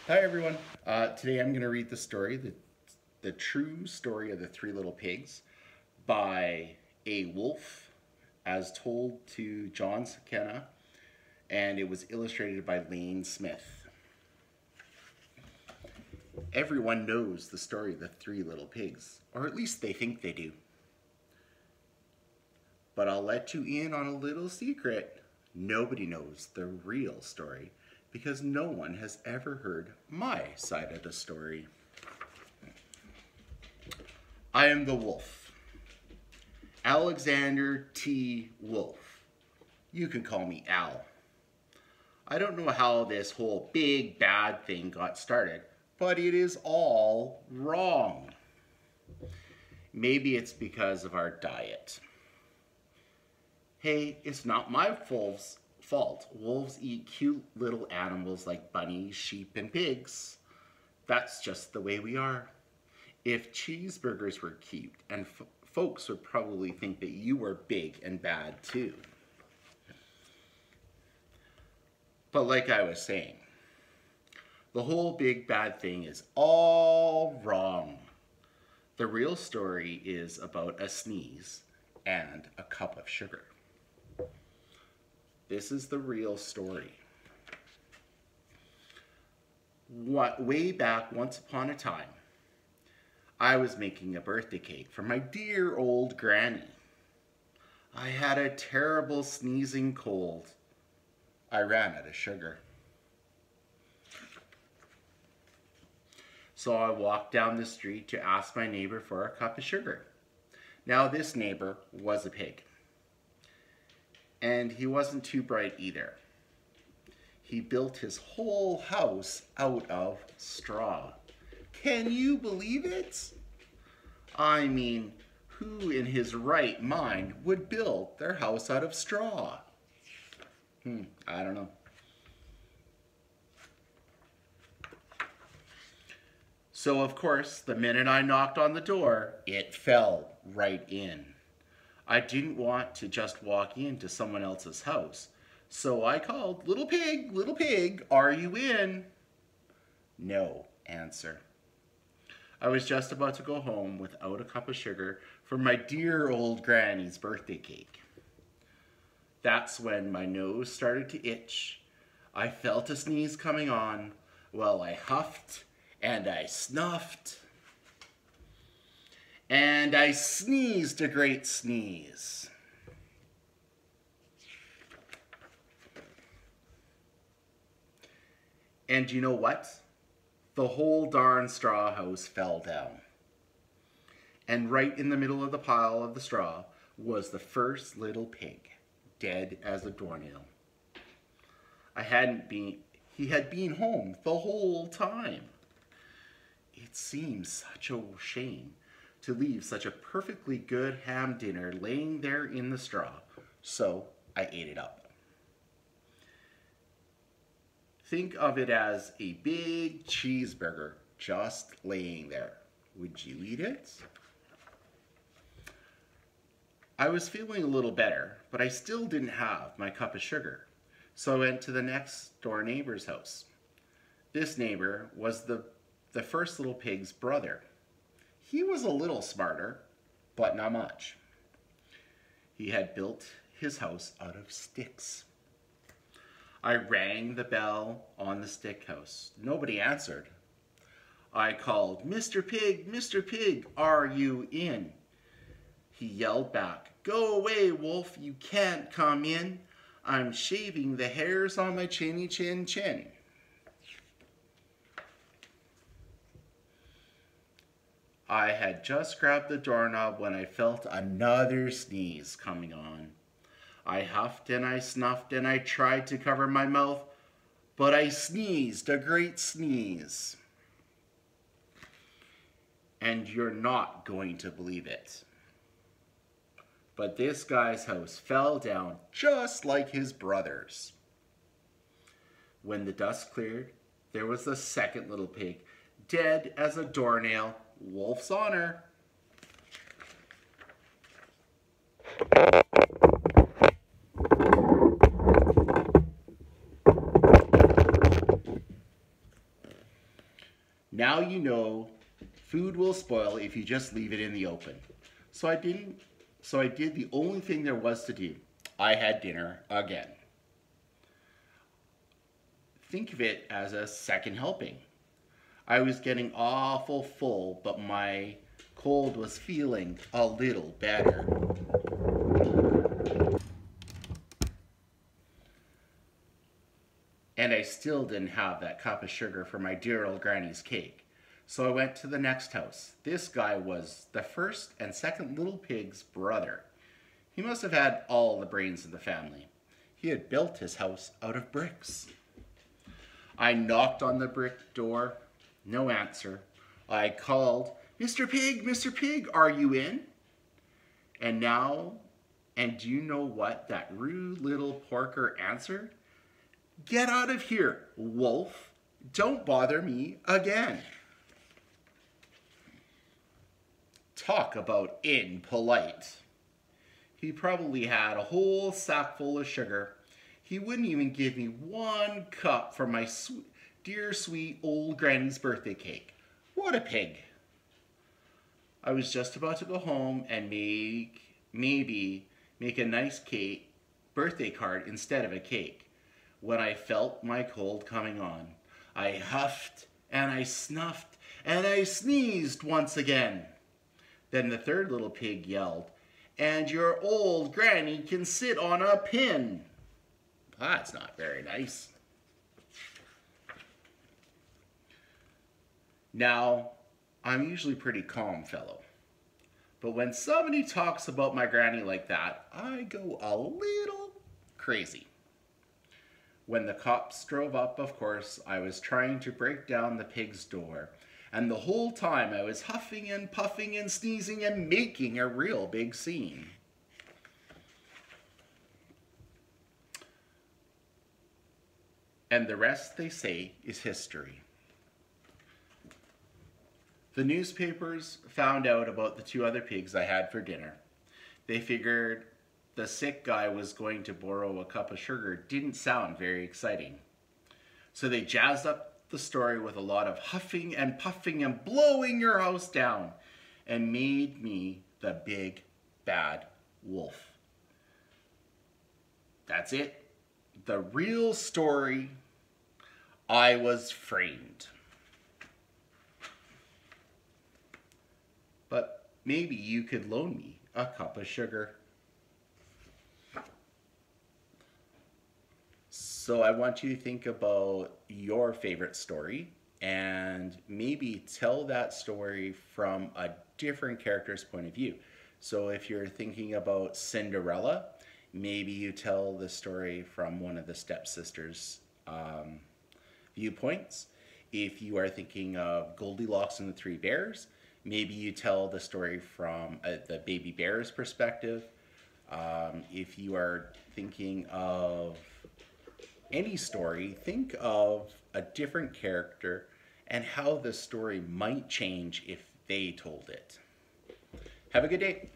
Hi everyone. Today I'm going to read the story, the true story of the Three Little Pigs by A. Wolf, as told to John Sakena, and it was illustrated by Lane Smith. Everyone knows the story of the Three Little Pigs, or at least they think they do. But I'll let you in on a little secret. Nobody knows the real story because no one has ever heard my side of the story. I am the wolf. Alexander T. Wolf. You can call me Al. I don't know how this whole big bad thing got started, but it is all wrong. Maybe it's because of our diet. Hey, it's not my fault. Wolves eat cute little animals like bunnies, sheep, and pigs. That's just the way we are. If cheeseburgers were cute, and folks would probably think that you were big and bad too. But like I was saying, the whole big bad thing is all wrong. The real story is about a sneeze and a cup of sugar. This is the real story. Way back once upon a time, I was making a birthday cake for my dear old granny. I had a terrible sneezing cold. I ran out of sugar. So I walked down the street to ask my neighbor for a cup of sugar. Now this neighbor was a pig. And he wasn't too bright either. He built his whole house out of straw. Can you believe it? I mean, who in his right mind would build their house out of straw? I don't know. So of course, the minute I knocked on the door, it fell right in. I didn't want to just walk into someone else's house. So I called, little pig, are you in? No answer. I was just about to go home without a cup of sugar for my dear old granny's birthday cake. That's when my nose started to itch. I felt a sneeze coming on. Well, I huffed and I snuffed. And I sneezed a great sneeze. And you know what? The whole darn straw house fell down. And right in the middle of the pile of the straw was the first little pig, dead as a doornail. He had been home the whole time. It seems such a shame to leave such a perfectly good ham dinner laying there in the straw, so I ate it up. Think of it as a big cheeseburger just laying there. Would you eat it? I was feeling a little better, but I still didn't have my cup of sugar, so I went to the next door neighbor's house. This neighbor was the first little pig's brother. He was a little smarter, but not much. He had built his house out of sticks. I rang the bell on the stick house. Nobody answered. I called, Mr. Pig, are you in? He yelled back, go away, Wolf, you can't come in. I'm shaving the hairs on my chinny chin chin. I had just grabbed the doorknob when I felt another sneeze coming on. I huffed and I snuffed and I tried to cover my mouth, but I sneezed a great sneeze. And you're not going to believe it. But this guy's house fell down just like his brother's. When the dust cleared, there was the second little pig, dead as a doornail. Wolf's honor. Now you know food will spoil if you just leave it in the open. So I did the only thing there was to do. I had dinner again. Think of it as a second helping. I was getting awful full, but my cold was feeling a little better. And I still didn't have that cup of sugar for my dear old granny's cake. So I went to the next house. This guy was the first and second little pig's brother. He must have had all the brains in the family. He had built his house out of bricks. I knocked on the brick door. No answer. I called, Mr. Pig, are you in? And do you know what that rude little porker answered? Get out of here, wolf. Don't bother me again. Talk about impolite. He probably had a whole sack full of sugar. He wouldn't even give me 1 cup for my dear sweet old granny's birthday cake. What a pig. I was just about to go home and maybe make a nice birthday card instead of a cake when I felt my cold coming on. I huffed and I snuffed and I sneezed once again. Then the third little pig yelled, and your old granny can sit on a pin. That's not very nice. Now, I'm usually a pretty calm fellow, but when somebody talks about my granny like that, I go a little crazy. When the cops drove up, of course, I was trying to break down the pig's door, and the whole time I was huffing and puffing and sneezing and making a real big scene. And the rest, they say, is history. The newspapers found out about the 2 other pigs I had for dinner. They figured the sick guy was going to borrow a cup of sugar didn't sound very exciting. So they jazzed up the story with a lot of huffing and puffing and blowing your house down and made me the big bad wolf. That's it. The real story. I was framed. But maybe you could loan me a cup of sugar. So I want you to think about your favorite story and maybe tell that story from a different character's point of view. So if you're thinking about Cinderella, maybe you tell the story from one of the stepsisters' viewpoints. If you are thinking of Goldilocks and the Three Bears, maybe you tell the story from the baby bear's perspective. If you are thinking of any story, think of a different character and how the story might change if they told it. Have a good day.